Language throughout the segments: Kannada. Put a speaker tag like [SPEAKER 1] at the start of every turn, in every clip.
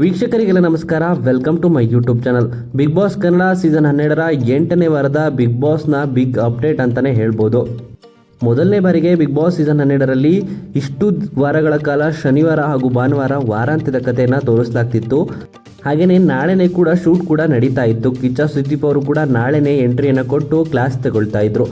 [SPEAKER 1] ವೀಕ್ಷಕರಿಗೆಲ್ಲ ನಮಸ್ಕಾರ. Welcome to my YouTube channel. Bigg Boss Kannada season 12ರ 8ನೇ ವಾರದ ಬಿಗ್ ಬಾಸ್ನ ಬಿಗ್ ಅಪ್ಡೇಟ್ ಅಂತಲೇ ಹೇಳ್ಬೋದು. ಮೊದಲನೇ ಬಾರಿಗೆ ಬಿಗ್ ಬಾಸ್ ಸೀಸನ್ 12ರಲ್ಲಿ ಇಷ್ಟು ವಾರಗಳ ಕಾಲ ಶನಿವಾರ ಹಾಗೂ ಭಾನುವಾರ ವಾರಾಂತ್ಯದ ಕಥೆಯನ್ನು ತೋರಿಸಲಾಗ್ತಿತ್ತು. ಹಾಗೆಯೇ ನಾಳೆನೇ ಕೂಡ ಶೂಟ್ ಕೂಡ ನಡೀತಾ ಇತ್ತು. ಕಿಚ್ಚ ಸುದೀಪ್ ಅವರು ಕೂಡ ನಾಳೆನೇ ಎಂಟ್ರಿಯನ್ನು ಕೊಟ್ಟು ಕ್ಲಾಸ್ ತಗೊಳ್ತಾ ಇದ್ರು.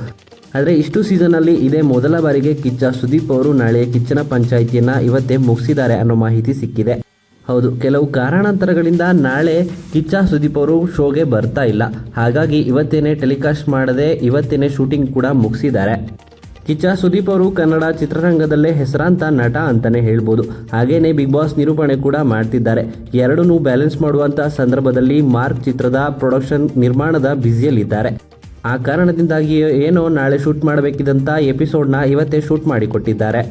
[SPEAKER 1] ಆದರೆ ಇಷ್ಟು ಸೀಸನಲ್ಲಿ ಇದೇ ಮೊದಲ ಬಾರಿಗೆ ಕಿಚ್ಚ ಸುದೀಪ್ ಅವರು ನಾಳೆ ಕಿಚ್ಚನ ಪಂಚಾಯಿತಿಯನ್ನು ಇವತ್ತೇ ಮುಗಿಸಿದ್ದಾರೆ ಅನ್ನೋ ಮಾಹಿತಿ ಸಿಕ್ಕಿದೆ. ಹೌದು, ಕೆಲವು ಕಾರಣಾಂತರಗಳಿಂದ ನಾಳೆ ಕಿಚ್ಚ ಸುದೀಪ್ ಅವರು ಶೋಗೆ ಬರ್ತಾ ಇಲ್ಲ. ಹಾಗಾಗಿ ಇವತ್ತೇನೆ ಟೆಲಿಕಾಸ್ಟ್ ಮಾಡದೆ ಇವತ್ತೇನೆ ಶೂಟಿಂಗ್ ಕೂಡ ಮುಗಿಸಿದ್ದಾರೆ. ಕಿಚ್ಚ ಸುದೀಪ್ ಅವರು ಕನ್ನಡ ಚಿತ್ರರಂಗದಲ್ಲೇ ಹೆಸರಾಂತ ನಟ ಅಂತಲೇ ಹೇಳ್ಬೋದು. ಹಾಗೇನೆ ಬಿಗ್ ಬಾಸ್ ನಿರೂಪಣೆ ಕೂಡ ಮಾಡ್ತಿದ್ದಾರೆ. ಎರಡನ್ನೂ ಬ್ಯಾಲೆನ್ಸ್ ಮಾಡುವಂಥ ಸಂದರ್ಭದಲ್ಲಿ ಮಾರ್ಕ್ ಚಿತ್ರದ ಪ್ರೊಡಕ್ಷನ್ ನಿರ್ಮಾಣದ ಬ್ಯುಸಿಯಲ್ಲಿದ್ದಾರೆ. ಆ ಕಾರಣದಿಂದಾಗಿ ಏನೋ ನಾಳೆ ಶೂಟ್ ಮಾಡಬೇಕಿದ್ದಂಥ ಎಪಿಸೋಡ್ನ ಇವತ್ತೇ ಶೂಟ್ ಮಾಡಿಕೊಟ್ಟಿದ್ದಾರೆ.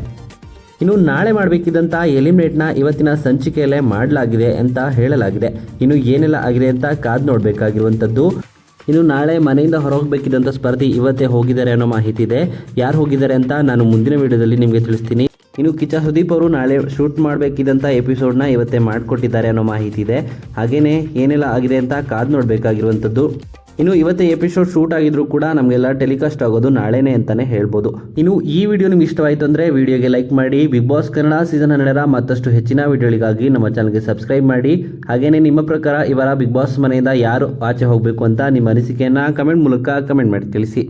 [SPEAKER 1] ಇನ್ನು ನಾಳೆ ಮಾಡಬೇಕಿದ್ದಂಥ ಎಲಿಮಿನೇಟ್ನ ಇವತ್ತಿನ ಸಂಚಿಕೆಯಲ್ಲೇ ಮಾಡಲಾಗಿದೆ ಅಂತ ಹೇಳಲಾಗಿದೆ. ಇನ್ನು ಏನೆಲ್ಲ ಆಗಿದೆ ಅಂತ ಕಾದು ನೋಡಬೇಕಾಗಿರುವಂಥದ್ದು. ಇನ್ನು ನಾಳೆ ಮನೆಯಿಂದ ಹೊರಹೋಗಬೇಕಿದ್ದಂಥ ಸ್ಪರ್ಧಿ ಇವತ್ತೇ ಹೋಗಿದ್ದಾರೆ ಅನ್ನೋ ಮಾಹಿತಿ ಇದೆ. ಯಾರು ಹೋಗಿದ್ದಾರೆ ಅಂತ ನಾನು ಮುಂದಿನ ವಿಡಿಯೋದಲ್ಲಿ ನಿಮಗೆ ತಿಳಿಸ್ತೀನಿ. ಇನ್ನು ಕಿಚ್ಚ ಸುದೀಪ್ ಅವರು ನಾಳೆ ಶೂಟ್ ಮಾಡಬೇಕಿದ್ದಂಥ ಎಪಿಸೋಡ್ನ ಇವತ್ತೇ ಮಾಡಿಕೊಟ್ಟಿದ್ದಾರೆ ಅನ್ನೋ ಮಾಹಿತಿ ಇದೆ. ಹಾಗೆಯೇ ಏನೆಲ್ಲ ಆಗಿದೆ ಅಂತ ಕಾದು ನೋಡಬೇಕಾಗಿರುವಂಥದ್ದು. ಇನ್ನು ಇವತ್ತೇ ಎಪಿಸೋಡ್ ಶೂಟ್ ಆಗಿದ್ರು ಕೂಡ ನಮಗೆಲ್ಲ ಟೆಲಿಕಾಸ್ಟ್ ಆಗೋದು ನಾಳೆನೇ ಅಂತಾನೆ ಹೇಳ್ಬೋದು. ಇನ್ನು ಈ ವಿಡಿಯೋ ನಿಮ್ಗೆ ಇಷ್ಟವಾಯಿತು ಅಂದರೆ ವಿಡಿಯೋಗೆ ಲೈಕ್ ಮಾಡಿ. ಬಿಗ್ ಬಾಸ್ ಕನ್ನಡ ಸೀಸನ್ 12ರ ಮತ್ತಷ್ಟು ಹೆಚ್ಚಿನ ವಿಡಿಯೋಗಳಿಗಾಗಿ ನಮ್ಮ ಚಾನಲ್ಗೆ ಸಬ್ಸ್ಕ್ರೈಬ್ ಮಾಡಿ. ಹಾಗೆಯೇ ನಿಮ್ಮ ಪ್ರಕಾರ ಇವರ ಬಿಗ್ ಬಾಸ್ ಮನೆಯಿಂದ ಯಾರು ಆಚೆ ಹೋಗಬೇಕು ಅಂತ ನಿಮ್ಮ ಅನಿಸಿಕೆಯನ್ನು ಕಮೆಂಟ್ ಮೂಲಕ ಕಮೆಂಟ್ ಮಾಡಿ ತಿಳಿಸಿ.